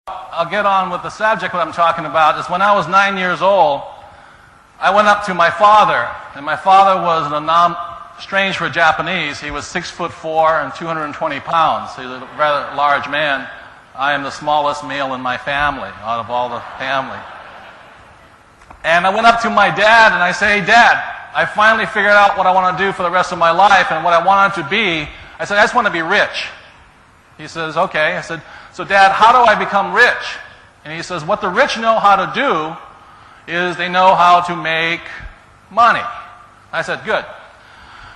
I'll get on with the subject. What I'm talking about is when I was 9 years old, I went up to my father, and my father was strange for a Japanese. He was 6'4" and 220 pounds. He's a rather large man. I am the smallest male in my family, out of all the family. And I went up to my dad and I say, "Hey, Dad, I finally figured out what I want to do for the rest of my life and what I wanted to be." I said, "I just want to be rich." He says, "Okay." I said, "So Dad, how do I become rich?" And he says, "What the rich know how to do is they know how to make money." I said, "Good."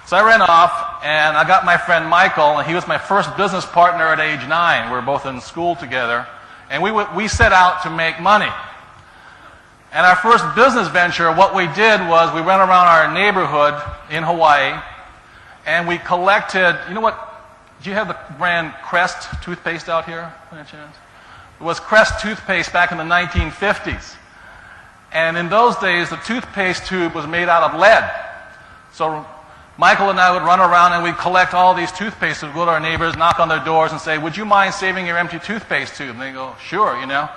So I ran off and I got my friend Michael, and he was my first business partner at age 9. We were both in school together. And we set out to make money. And our first business venture, what we did was we went around our neighborhood in Hawaii and we collected, you know what, do you have the brand Crest toothpaste out here by any chance? It was Crest toothpaste back in the 1950s. And in those days, the toothpaste tube was made out of lead. So Michael and I would run around and we'd collect all these toothpaste. We'd go to our neighbors, knock on their doors and say, "Would you mind saving your empty toothpaste tube?" And they go, "Sure," you know.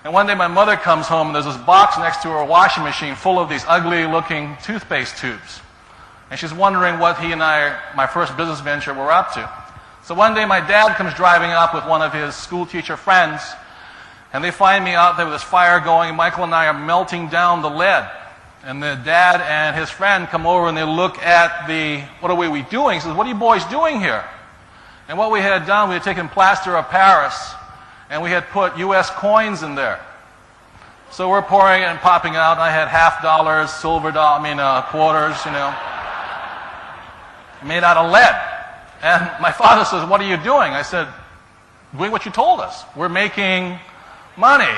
And one day my mother comes home and there's this box next to her washing machine full of these ugly looking toothpaste tubes. And she's wondering what he and I, my first business venture, were up to. So one day my dad comes driving up with one of his school teacher friends, and they find me out there with this fire going, and Michael and I are melting down the lead. And the dad and his friend come over and they look at what are we doing? He says, "What are you boys doing here?" And what we had done, we had taken plaster of Paris and we had put U.S. coins in there. So we're pouring it and popping it out, and I had $50, silver quarters, you know, made out of lead. And my father says, "What are you doing?" I said, "Doing what you told us. We're making money."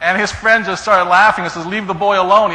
And his friend just started laughing and says, "Leave the boy alone."